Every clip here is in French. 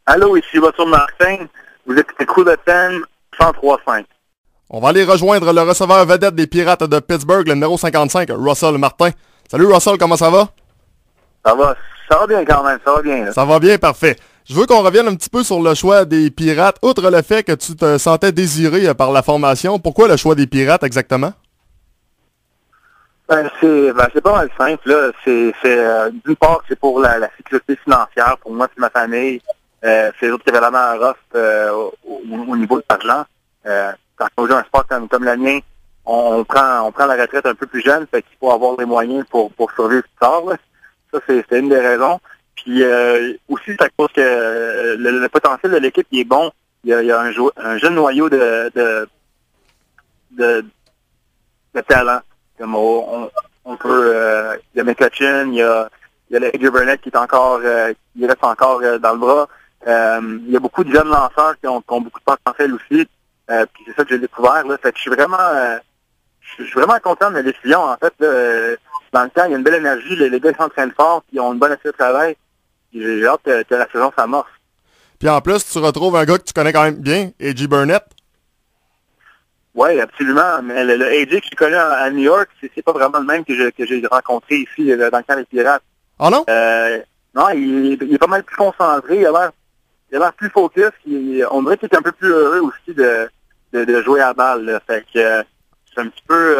Allô, ici Voiture Martin. Vous écoutez Coup de Peine 103.5. On va aller rejoindre le receveur vedette des Pirates de Pittsburgh, le numéro 55, Russell Martin. Salut Russell, comment ça va? Ça va bien quand même, ça va bien. Là. Ça va bien, parfait. Je veux qu'on revienne un petit peu sur le choix des Pirates. Outre le fait que tu te sentais désiré par la formation, pourquoi le choix des Pirates exactement? C'est pas mal simple. Là. D'une part, c'est pour la sécurité financière, pour moi et ma famille. C'est les autres qui avaient la main à rough au niveau de l'argent. Quand on joue un sport comme le mien, on prend la retraite un peu plus jeune, fait qu'il faut avoir les moyens pour survivre plus tard. Là. Ça, c'est une des raisons. Puis aussi, c'est à cause que le potentiel de l'équipe il est bon. Il y a un jeune noyau de talent. Comme on peut, il y a McCutcheon, il y a le AJ Burnett qui est encore, il reste encore dans le bras. Il y a beaucoup de jeunes lanceurs qui ont beaucoup de potentiel aussi. Puis c'est ça que j'ai découvert. Là. Fait que je suis vraiment content de la décision. En fait, là, dans le temps, il y a une belle énergie. Les gars s'entraînent fort, puis ils ont une bonne attitude de travail. Puis j'ai hâte que la saison s'amorce. Puis en plus, tu retrouves un gars que tu connais quand même bien, AJ Burnett. Oui, absolument. Mais le AJ que je connais à New York, c'est pas vraiment le même que j'ai rencontré ici dans le camp des Pirates. Ah non? Non, il est pas mal plus concentré. Il a l'air plus focus. On dirait qu'il est un peu plus heureux aussi de jouer à la balle. Là. Fait que c'est un petit peu...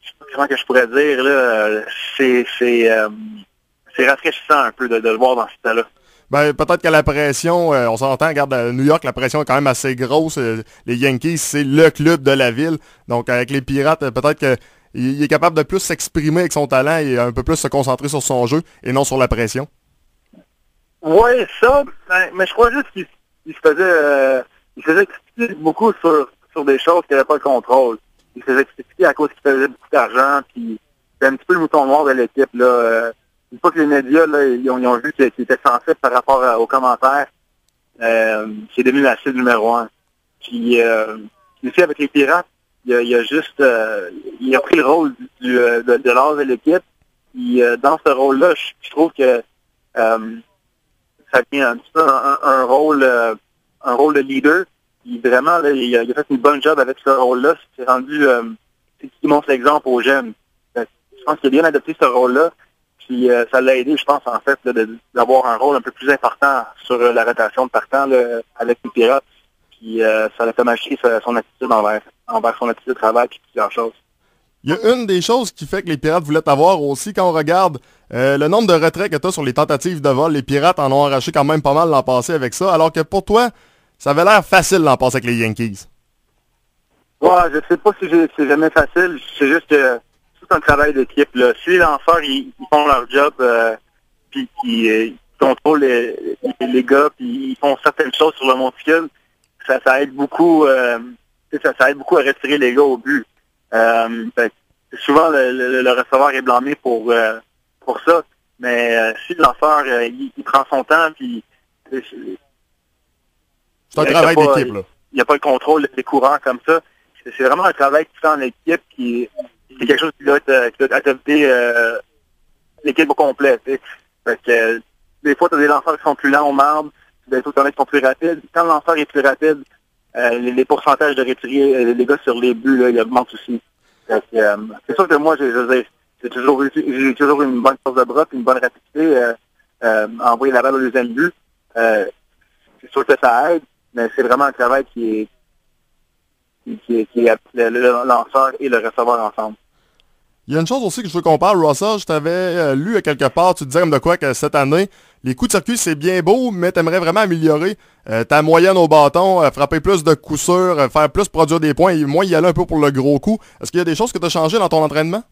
je sais pas comment que je pourrais dire. Là, c'est rafraîchissant un peu de le voir dans ce état-là. Ben, peut-être que la pression, on s'entend, regarde, à New York, la pression est quand même assez grosse. Les Yankees, c'est le club de la ville. Donc, avec les Pirates, peut-être qu'il est capable de plus s'exprimer avec son talent et un peu plus se concentrer sur son jeu et non sur la pression. Oui, ça, mais je crois juste qu'il se faisait expliquer beaucoup sur des choses qu'il n'avait pas le contrôle. Il se faisait expliquer à cause qu'il faisait beaucoup d'argent, puis c'était un petit peu le mouton noir de l'équipe, là. Une fois que les médias, là, ils ont vu qu'il était sensible par rapport aux commentaires, c'est devenu la cible numéro 1. Puis, ici, avec les Pirates, il a pris le rôle de l'âge de l'équipe. Puis, dans ce rôle-là, je trouve que ça devient un petit peu un rôle de leader. Puis vraiment, là, il a fait une bonne job avec ce rôle-là. C'est rendu, il montre l'exemple aux jeunes. Je pense qu'il a bien adopté ce rôle-là. Puis ça l'a aidé, je pense, en fait, là, d'avoir un rôle un peu plus important sur la rotation de partant là, avec les Pirates. Puis ça l'a fait marcher son attitude envers son attitude de travail et plusieurs choses. Il y a une des choses qui fait que les Pirates voulaient t'avoir aussi, quand on regarde le nombre de retraits que tu as sur les tentatives de vol. Les Pirates en ont arraché quand même pas mal l'an passé avec ça, alors que pour toi, ça avait l'air facile l'an passé avec les Yankees. Ouais, je sais pas si c'est jamais facile. C'est juste que c'est un travail d'équipe. Là. Si les lanceurs ils font leur job, puis ils contrôlent les gars, puis ils font certaines choses sur le monticule, ça aide beaucoup. Ça aide beaucoup à retirer les gars au but. Souvent le receveur est blâmé pour ça, mais si le lanceur il prend son temps, puis c'est un travail d'équipe là. Il n'y a pas le contrôle des coureurs comme ça. C'est vraiment un travail qui fait en équipe qui c'est quelque chose qui doit être adopté l'équipe au complet. Fait que des fois, tu as des lanceurs qui sont plus lents au marbre, des autres qui sont plus rapides. Quand le lanceur est plus rapide, les pourcentages de retirer les gars sur les buts, là, ils augmentent aussi. C'est sûr que moi, j'ai toujours une bonne force de bras et une bonne rapidité envoyer la balle au deuxième but. C'est sûr que ça aide, mais c'est vraiment un travail qui est le lanceur et le receveur ensemble. Il y a une chose aussi que je veux qu'on parle, Russell. Je t'avais lu quelque part, tu disais comme de quoi que cette année, les coups de circuit, c'est bien beau, mais tu aimerais vraiment améliorer ta moyenne au bâton, frapper plus de coups sûrs, faire plus produire des points, et moins y aller un peu pour le gros coup. Est-ce qu'il y a des choses que tu as changées dans ton entraînement?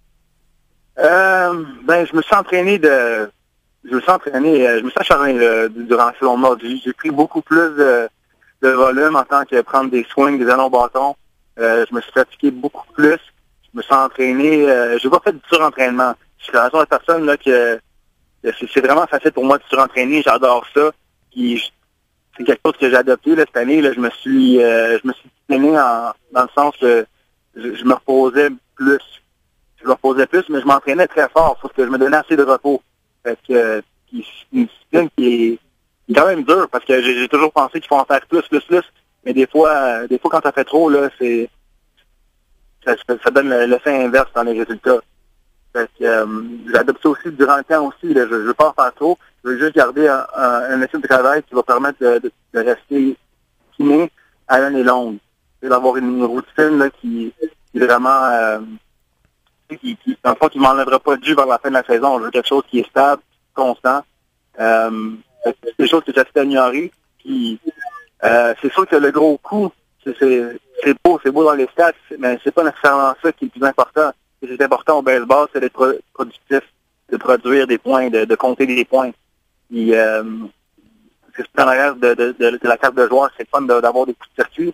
Je me suis entraîné je me suis acharné durant la saison morte. J'ai pris beaucoup plus de volume en tant que prendre des swings, des allons bâtons. Je me suis pratiqué beaucoup plus. Je me suis entraîné. J'ai pas fait du surentraînement. Je suis la raison de personne là que c'est vraiment facile pour moi de surentraîner. J'adore ça. Puis c'est quelque chose que j'ai adopté là, cette année. Là, je me suis discipliné dans le sens que je me reposais plus. Je me reposais plus, mais je m'entraînais très fort, sauf que je me donnais assez de repos. Fait que c'est une discipline qui est quand même dur parce que j'ai toujours pensé qu'il faut en faire plus. Mais des fois quand ça fait trop, là, ça donne l'effet inverse dans les résultats. Fait que j'adopte ça aussi durant le temps aussi. Là, je veux pas en faire trop. Je veux juste garder un métier de travail qui va permettre de rester kiné à l'année longue. D'avoir une routine là, qui est vraiment dans le fond, qui ne m'enlèvera pas de jus vers la fin de la saison. Je veux quelque chose qui est stable, constant. C'est des choses que j'essaie d'améliorer. Puis c'est sûr que le gros coup, c'est beau dans les stats, mais c'est pas nécessairement ça qui est le plus important. Ce qui est important au baseball, c'est d'être productif, de produire des points, de compter des points. Puis c'est en arrière de la carte de joueur, c'est fun d'avoir des coups de circuit.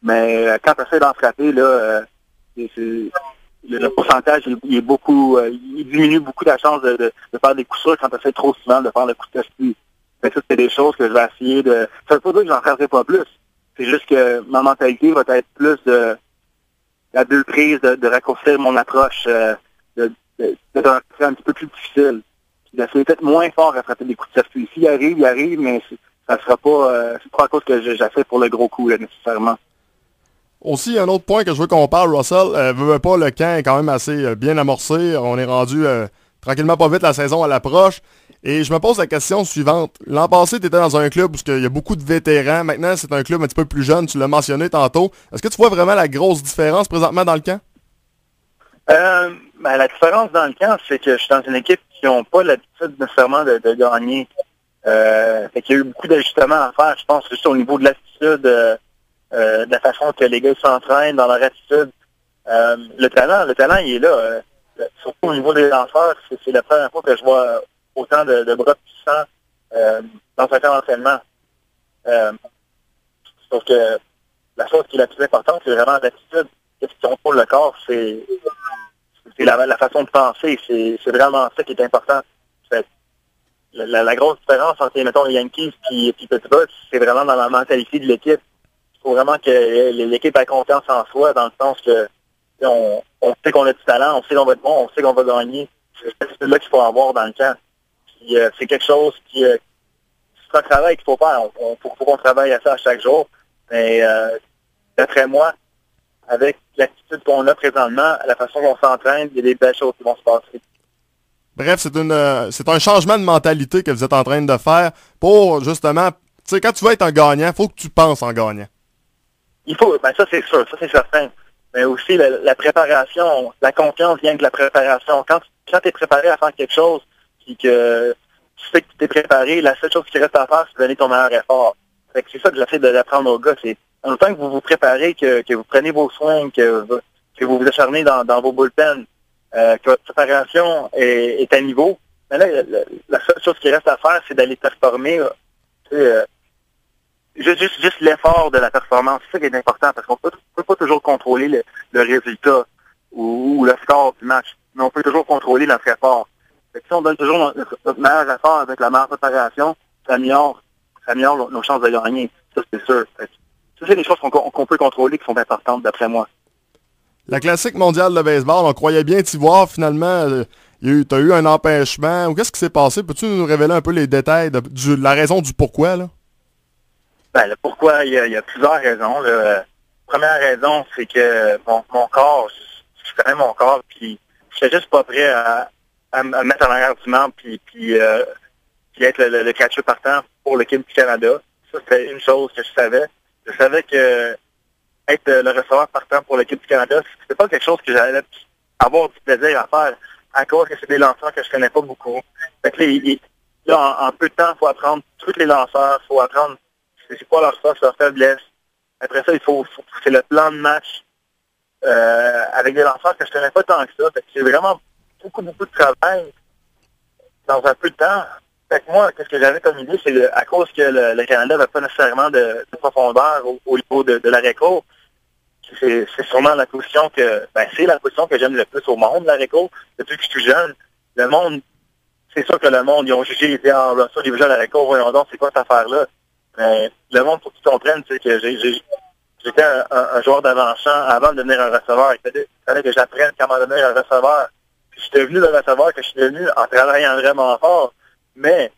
Mais quand tu essaies d'en frapper, là, le pourcentage il est beaucoup il diminue beaucoup la chance de faire des coups sûrs quand tu essaies trop souvent de faire le coup de circuit. Mais ça, c'est des choses que je vais essayer de. Ça veut pas dire que j'en ferai pas plus. C'est juste que ma mentalité va être plus à deux prises, de raccourcir mon approche, d'être un petit peu plus difficile. D'essayer peut-être moins fort à frapper des coups de circuit. S'il arrive, mais ça sera pas c'est pas à cause que j'essaie pour le gros coup, là, nécessairement. Aussi, un autre point que je veux qu'on parle, Russell, veut pas, le camp est quand même assez bien amorcé. On est rendu tranquillement pas vite, la saison à l'approche. Et je me pose la question suivante. L'an passé, tu étais dans un club où il y a beaucoup de vétérans. Maintenant, c'est un club un petit peu plus jeune, tu l'as mentionné tantôt. Est-ce que tu vois vraiment la grosse différence présentement dans le camp? La différence dans le camp, c'est que je suis dans une équipe qui n'a pas l'habitude nécessairement de gagner. Fait qu'il y a eu beaucoup d'ajustements à faire, je pense, juste au niveau de l'attitude, de la façon que les gars s'entraînent, dans leur attitude. Le talent, il est là. Surtout au niveau des lanceurs, c'est la première fois que je vois autant de bras puissants dans un camp d'entraînement. Sauf que la chose qui est la plus importante, c'est vraiment l'attitude. Qu'est-ce qui contrôle le corps, c'est la façon de penser. C'est vraiment ça qui est important. La grosse différence entre, mettons, les Yankees et Pittsburgh, c'est vraiment dans la mentalité de l'équipe. Il faut vraiment que l'équipe ait confiance en soi, dans le sens que on sait qu'on a du talent, on sait qu'on va être bon, on sait qu'on va gagner. C'est là qu'il faut avoir dans le camp. Puis, c'est quelque chose c'est un travail qu'il faut faire. Faut qu'on travaille à ça à chaque jour. Mais d'après moi, avec l'attitude qu'on a présentement, la façon dont on s'entraîne, il y a des belles choses qui vont se passer. Bref, c'est un changement de mentalité que vous êtes en train de faire pour, justement, tu sais, quand tu veux être un gagnant, il faut que tu penses en gagnant. Il faut, ça c'est sûr, ça c'est certain. Mais aussi la préparation, la confiance vient de la préparation. Quand tu es préparé à faire quelque chose, puis que tu sais que tu t'es préparé, la seule chose qui reste à faire, c'est de donner ton meilleur effort. Fait que c'est ça que j'essaie d'apprendre aux gars, c'est en temps que vous vous préparez, que vous prenez vos soins, que vous vous acharnez dans vos bullpens, que votre préparation est à niveau. Mais là, la seule chose qui reste à faire, c'est d'aller performer. Juste l'effort de la performance, c'est ça qui est important, parce qu'on peut pas toujours contrôler le résultat ou le score du match, mais on peut toujours contrôler notre effort. Fait que si on donne toujours notre meilleur effort avec la meilleure préparation, ça améliore nos chances de gagner. Ça, c'est sûr. Ça, c'est des choses qu'on peut contrôler qui sont importantes, d'après moi. La classique mondiale de baseball, on croyait bien t'y voir, finalement, t'as eu un empêchement, ou qu'est-ce qui s'est passé? Peux-tu nous révéler un peu les détails de la raison du pourquoi, là? Le pourquoi, il y a plusieurs raisons. Première raison, c'est que mon corps, je connais mon corps, puis je suis juste pas prêt à me mettre en arrière du membre, puis être le catcher partant pour l'équipe du Canada. Ça, c'était une chose que je savais. Je savais que être le receveur partant pour l'équipe du Canada, c'était pas quelque chose que j'allais avoir du plaisir à faire, à cause que c'est des lanceurs que je connais pas beaucoup. Fait que là, en peu de temps, il faut apprendre tous les lanceurs, il faut apprendre c'est quoi leur force, leur faiblesse. Après ça, c'est le plan de match avec des lanceurs que je ne connais pas tant que ça. Fait que c'est vraiment beaucoup de travail dans un peu de temps. Fait que moi, qu'est-ce que j'avais comme idée, c'est à cause que le Canada n'avait pas nécessairement de profondeur au niveau de l'arrêt-court. C'est sûrement la position que c'est la position que j'aime le plus au monde, l'arrêt-court. Depuis que je suis jeune, le monde, c'est sûr que le monde, ils ont jugé, ils étaient en ça, les gens à l'arrêt-court, voyons donc, c'est quoi cette affaire-là? Mais le monde, pour qu'ils comprennent, c'est que j'étais un joueur d'avant-champ avant de devenir un receveur. Il fallait que j'apprenne comment devenir un receveur. Puis je suis devenu le receveur que je suis devenu en travaillant vraiment fort. Mais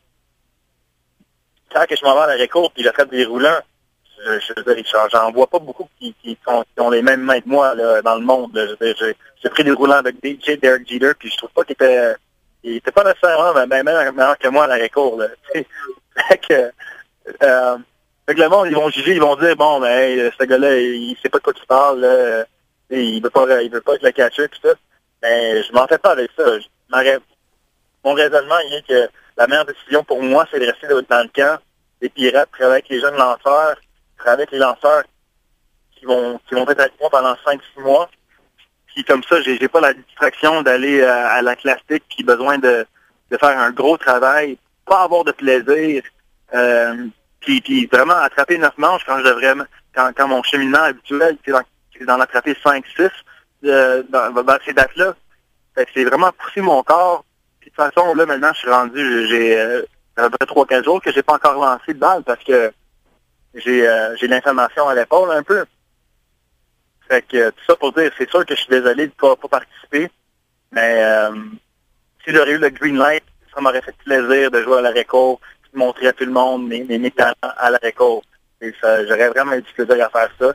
quand que je m'en vais à la récolte, puis il a fait des roulants, j'en vois pas beaucoup qui ont les mêmes mains que moi là, dans le monde. Là. J'ai pris des roulants avec DJ Derek Jeter, puis je trouve pas qu'il était pas nécessairement meilleur que moi à la récolte. Là. Fait que le monde, ils vont juger, ils vont dire bon ben hey, ce gars-là, il sait pas de quoi tu parles, là, il veut pas être le catcher pis ça. Mais je m'en fais pas avec ça. Mon raisonnement il est que la meilleure décision pour moi, c'est de rester dans le camp des Pirates, travailler avec les jeunes lanceurs, travailler avec les lanceurs qui vont être avec moi pendant 5-6 mois. Puis comme ça, j'ai pas la distraction d'aller à la classique puis besoin de faire un gros travail, pas avoir de plaisir, puis vraiment attraper 9 manches quand mon cheminement habituel, c'est d'en attraper 5-6 dans ces dates-là. Fait que c'est vraiment pousser mon corps. Puis de toute façon, là, maintenant, je suis rendu, j'ai à peu près 3-4 jours que j'ai pas encore lancé de balle parce que j'ai l'inflammation à l'épaule un peu. Fait que tout ça pour dire, c'est sûr que je suis désolé de pas participer, mais si j'aurais eu le green light, ça m'aurait fait plaisir de jouer à la récolte, de montrer à tout le monde mes talents à la récolte. Et ça, j'aurais vraiment eu du plaisir à faire ça.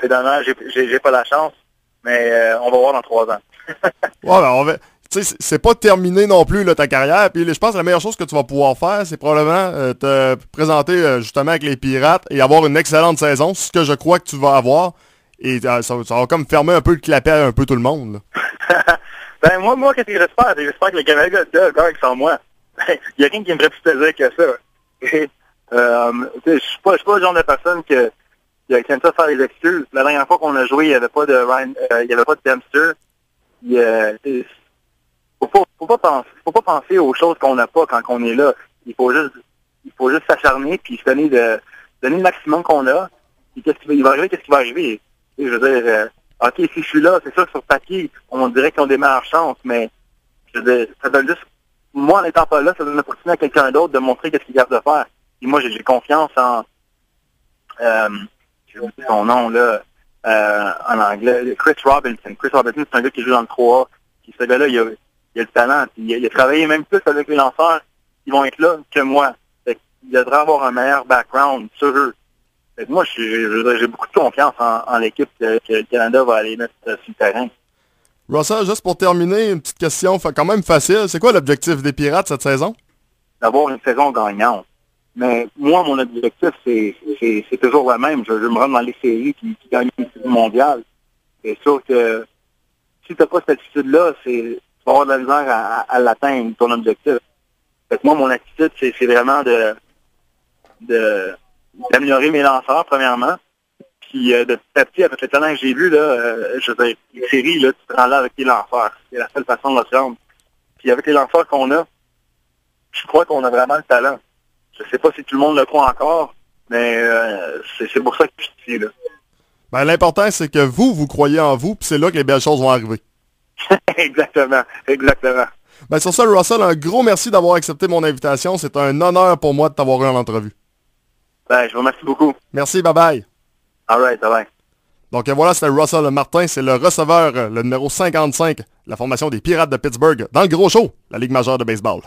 C'est dommage, j'ai pas la chance, mais on va voir dans 3 ans. Ouais, tu sais, c'est pas terminé non plus là, ta carrière. Puis je pense que la meilleure chose que tu vas pouvoir faire, c'est probablement te présenter justement avec les Pirates et avoir une excellente saison, ce que je crois que tu vas avoir. Et ça va comme fermer un peu le clapet à un peu tout le monde. Là. Ben moi, qu'est-ce que j'espère? J'espère que le Canada gagne sans moi. Il n'y a rien qui me ferait plus plaisir que ça. Je suis pas le genre de personne qui aime ça faire les excuses. La dernière fois qu'on a joué, il n'y avait pas de il y avait pas de Dempster. Faut pas penser aux choses qu'on n'a pas quand on est là. Il faut juste s'acharner puis se donner le maximum qu'on a. Puis qu'est-ce qui va arriver? Et je veux dire, OK, si je suis là, c'est sûr que sur papier, on dirait qu'ils ont des meilleures chances, mais je veux dire, ça donne juste, moi, en n'étant pas là, ça donne l'opportunité à quelqu'un d'autre de montrer qu'est-ce qu'il garde de faire. Et moi, j'ai confiance en, j'ai oublié son nom, là, en anglais, Chris Robinson. Chris Robinson, c'est un gars qui joue dans le 3A. Puis ce gars-là, il a le talent. Puis il a travaillé même plus avec les lanceurs qui vont être là que moi. Fait il devrait avoir un meilleur background sur eux. Fait que moi, j'ai beaucoup de confiance en l'équipe que le Canada va aller mettre sur le terrain. Russell, juste pour terminer, une petite question quand même facile. C'est quoi l'objectif des Pirates cette saison? D'avoir une saison gagnante. Mais moi, mon objectif, c'est toujours le même. Je veux me rendre dans les séries qui gagnent une série mondiale. C'est sûr que si tu n'as pas cette attitude-là, tu vas avoir de la misère à l'atteindre, ton objectif. Fait que moi, mon attitude, c'est vraiment d'améliorer mes lanceurs, premièrement. Puis de petit à petit, avec le talent que j'ai vu, là, je veux dire, les séries, là, tu te rends là avec les lanceurs. C'est la seule façon de se rendre. Puis avec les lanceurs qu'on a, je crois qu'on a vraiment le talent. Je sais pas si tout le monde le croit encore, mais c'est pour ça que je suis ici, là. Ben, l'important, c'est que vous croyez en vous, puis c'est là que les belles choses vont arriver. Exactement. Ben, sur ça, Russell, un gros merci d'avoir accepté mon invitation. C'est un honneur pour moi de t'avoir eu en entrevue. Ben, je vous remercie beaucoup. Merci, bye-bye. All right, bye-bye. Donc voilà, c'était Russell Martin, c'est le receveur, le numéro 55, la formation des Pirates de Pittsburgh, dans le gros show, la Ligue majeure de baseball.